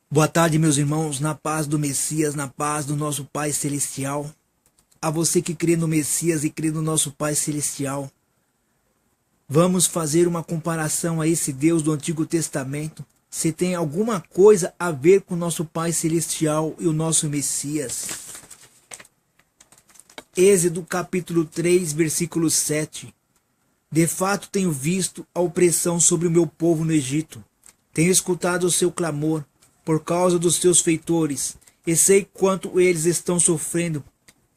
Boa tarde, meus irmãos, na paz do Messias, na paz do nosso Pai Celestial. A você que crê no Messias e crê no nosso Pai Celestial, vamos fazer uma comparação a esse Deus do Antigo Testamento. Se tem alguma coisa a ver com o nosso Pai Celestial e o nosso Messias. Êxodo capítulo 3, versículo 7. De fato tenho visto a opressão sobre o meu povo no Egito. Tenho escutado o seu clamor por causa dos seus feitores, e sei quanto eles estão sofrendo.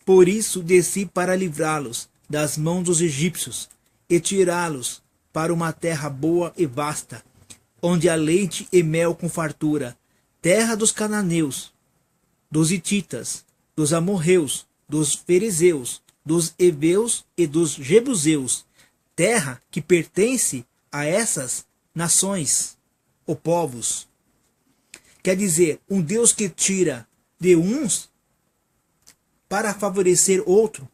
Por isso desci para livrá-los das mãos dos egípcios e tirá-los para uma terra boa e vasta, onde há leite e mel com fartura, terra dos cananeus, dos hititas, dos amorreus, dos fariseus, dos heveus e dos jebuseus, terra que pertence a essas nações ou povos. Quer dizer, um Deus que tira de uns para favorecer outro,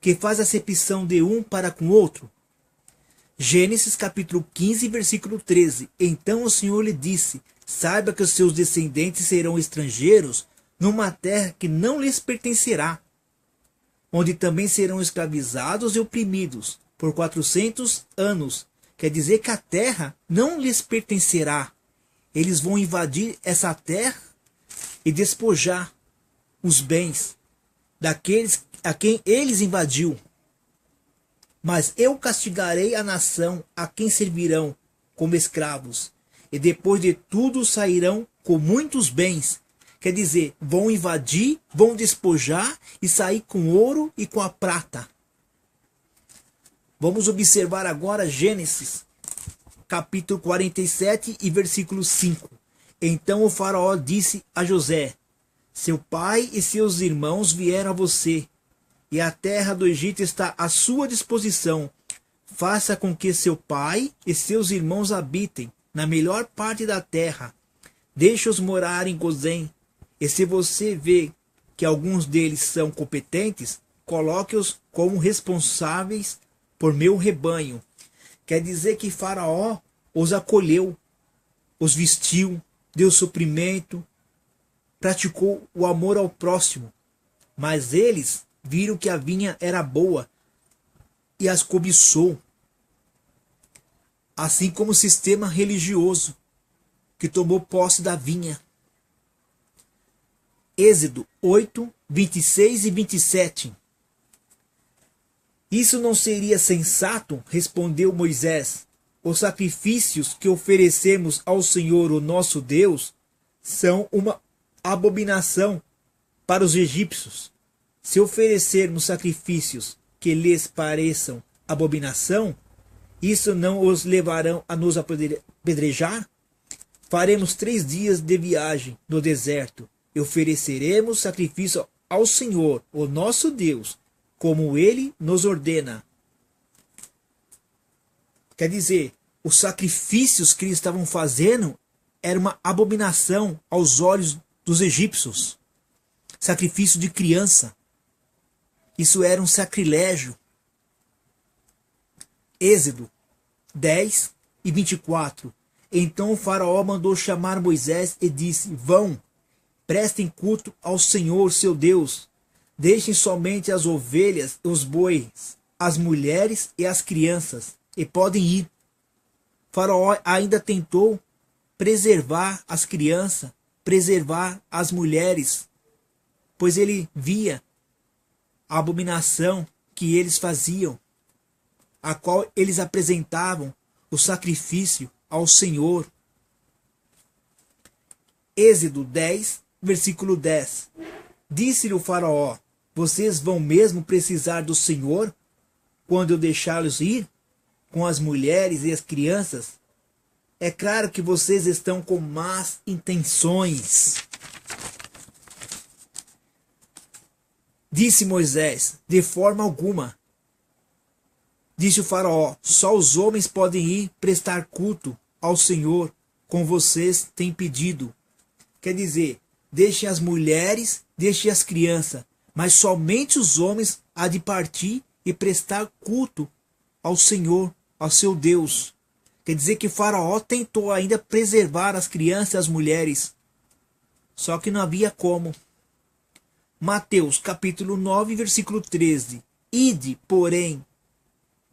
que faz acepção de um para com outro. Gênesis capítulo 15, versículo 13. Então o Senhor lhe disse: saiba que os seus descendentes serão estrangeiros numa terra que não lhes pertencerá, onde também serão escravizados e oprimidos por 400 anos. Quer dizer que a terra não lhes pertencerá. Eles vão invadir essa terra e despojar os bens daqueles a quem eles invadiu. Mas eu castigarei a nação a quem servirão como escravos, e depois de tudo sairão com muitos bens. Quer dizer, vão invadir, vão despojar e sair com ouro e com a prata. Vamos observar agora Gênesis capítulo 47 e versículo 5. Então o faraó disse a José: seu pai e seus irmãos vieram a você, e a terra do Egito está à sua disposição. Faça com que seu pai e seus irmãos habitem na melhor parte da terra. Deixe-os morar em Gozém. E se você vê que alguns deles são competentes, coloque-os como responsáveis por meu rebanho. Quer dizer que Faraó os acolheu, os vestiu, deu suprimento, praticou o amor ao próximo. Mas eles viram que a vinha era boa e as cobiçou. Assim como o sistema religioso que tomou posse da vinha. Êxodo 8, 26 e 27. Isso não seria sensato? Respondeu Moisés. Os sacrifícios que oferecemos ao Senhor, o nosso Deus, são uma abominação para os egípcios. Se oferecermos sacrifícios que lhes pareçam abominação, isso não os levarão a nos apedrejar? Faremos 3 dias de viagem no deserto e ofereceremos sacrifício ao Senhor, o nosso Deus, como ele nos ordena. Quer dizer, os sacrifícios que eles estavam fazendo era uma abominação aos olhos dos egípcios. Sacrifício de criança. Isso era um sacrilégio. Êxodo 10 e 24. Então o faraó mandou chamar Moisés e disse: vão, prestem culto ao Senhor seu Deus. Deixem somente as ovelhas e os bois, as mulheres e as crianças, e podem ir. Faraó ainda tentou preservar as crianças, preservar as mulheres, pois ele via a abominação que eles faziam, a qual eles apresentavam o sacrifício ao Senhor. Êxodo 10, versículo 10. Disse-lhe o faraó: vocês vão mesmo precisar do Senhor quando eu deixá-los ir com as mulheres e as crianças? É claro que vocês estão com más intenções. Disse Moisés: de forma alguma. Disse o faraó: só os homens podem ir prestar culto ao Senhor, como vocês têm pedido. Quer dizer, deixem as mulheres, deixem as crianças, mas somente os homens há de partir e prestar culto ao Senhor, ao seu Deus. Quer dizer que Faraó tentou ainda preservar as crianças e as mulheres, Só que não havia como. Mateus capítulo 9, versículo 13. Ide, porém,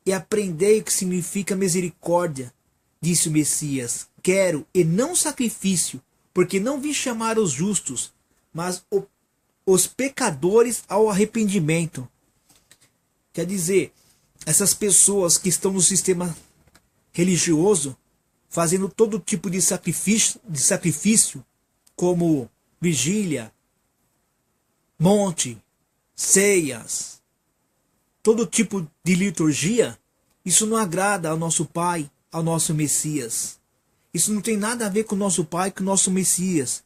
e aprendei o que significa misericórdia, disse o Messias. Quero, e não sacrifício, porque não vim chamar os justos, mas os pecadores ao arrependimento. Quer dizer, essas pessoas que estão no sistema religioso, fazendo todo tipo de sacrifício, como vigília, monte, ceias, todo tipo de liturgia, isso não agrada ao nosso Pai, ao nosso Messias. Isso não tem nada a ver com o nosso Pai, com o nosso Messias.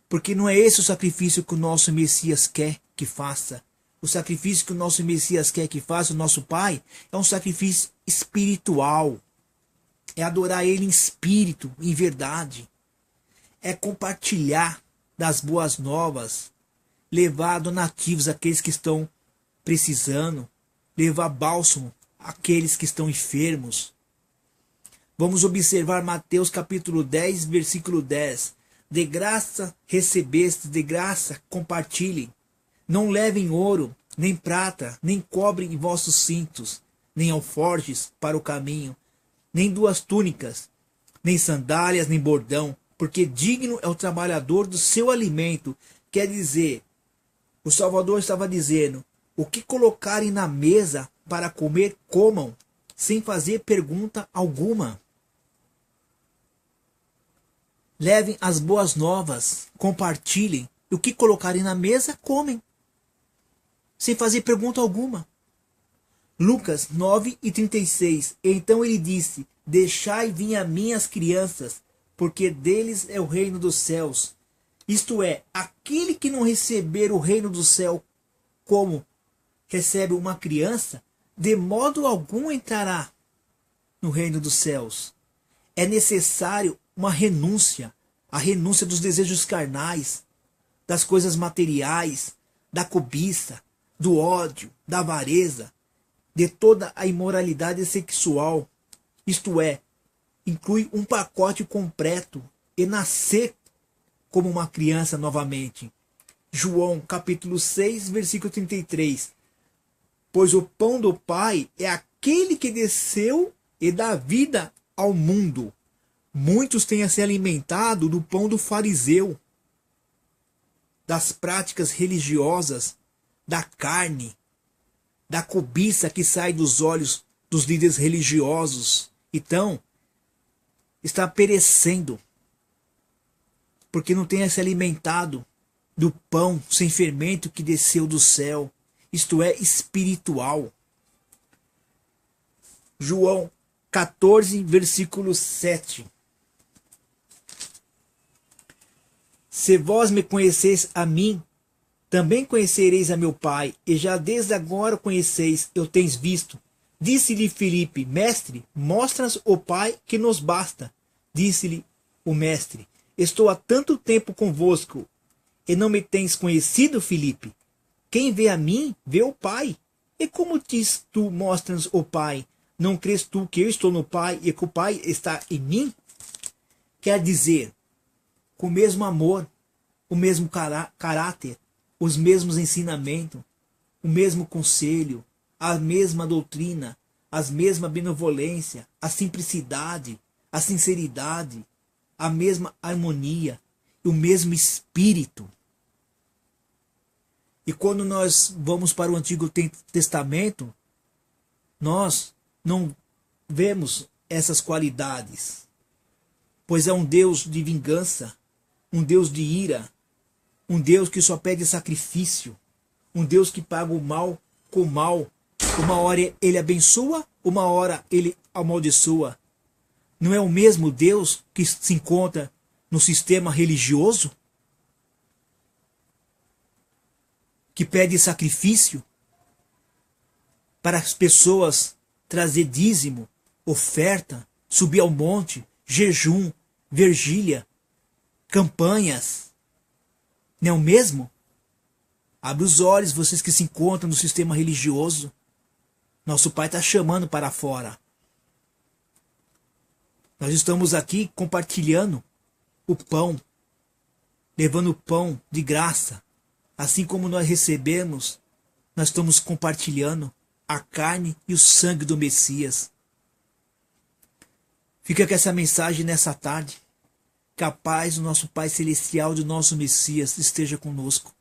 Porque não é esse o sacrifício que o nosso Messias quer que faça. O sacrifício que o nosso Messias quer que faça, o nosso Pai, é um sacrifício espiritual. É adorar Ele em espírito, em verdade. É compartilhar das boas novas. Levar donativos àqueles que estão precisando. Levar bálsamo àqueles que estão enfermos. Vamos observar Mateus capítulo 10, versículo 10. De graça recebeste, de graça compartilhem. Não levem ouro, nem prata, nem cobre em vossos cintos, nem alforjes para o caminho, nem duas túnicas, nem sandálias, nem bordão, porque digno é o trabalhador do seu alimento. Quer dizer, o Salvador estava dizendo, o que colocarem na mesa para comer, comam, sem fazer pergunta alguma. Levem as boas novas, compartilhem, e o que colocarem na mesa, comem, sem fazer pergunta alguma. Lucas 9:36. Então ele disse, deixai vir a mim as crianças, porque deles é o reino dos céus. Isto é, aquele que não receber o reino do céu como recebe uma criança, de modo algum entrará no reino dos céus. É necessário uma renúncia, a renúncia dos desejos carnais, das coisas materiais, da cobiça, do ódio, da avareza, de toda a imoralidade sexual. Isto é, inclui um pacote completo e nascer como uma criança novamente. João capítulo 6, versículo 33. Pois o pão do Pai é aquele que desceu e dá vida ao mundo. Muitos têm se alimentado do pão do fariseu, das práticas religiosas, da carne, da cobiça que sai dos olhos dos líderes religiosos. Então, está perecendo, porque não tem se alimentado do pão sem fermento que desceu do céu, isto é, espiritual. João 14, versículo 7. Se vós me conheceis a mim, também conhecereis a meu Pai, e já desde agora conheceis, eu tens visto. Disse-lhe Filipe, mestre, mostra-nos o Pai que nos basta. Disse-lhe o mestre, estou há tanto tempo convosco, e não me tens conhecido, Filipe? Quem vê a mim, vê o Pai. E como diz tu, mostra-nos o Pai? Não crês tu que eu estou no Pai e que o Pai está em mim? Quer dizer, com o mesmo amor, o mesmo caráter, os mesmos ensinamentos, o mesmo conselho, a mesma doutrina, a mesma benevolência, a simplicidade, a sinceridade, a mesma harmonia, o mesmo espírito. E quando nós vamos para o Antigo Testamento, nós não vemos essas qualidades, pois é um Deus de vingança, um Deus de ira, um Deus que só pede sacrifício, um Deus que paga o mal com o mal. Uma hora ele abençoa, uma hora ele amaldiçoa. Não é o mesmo Deus que se encontra no sistema religioso? Que pede sacrifício para as pessoas trazer dízimo, oferta, subir ao monte, jejum, vigília, campanhas. Não é o mesmo? Abre os olhos, vocês que se encontram no sistema religioso. Nosso Pai está chamando para fora. Nós estamos aqui compartilhando o pão levando pão de graça. Assim como nós recebemos, nós estamos compartilhando a carne e o sangue do Messias. Fica com essa mensagem nessa tarde. Que a paz do nosso Pai Celestial, do nosso Messias, esteja conosco.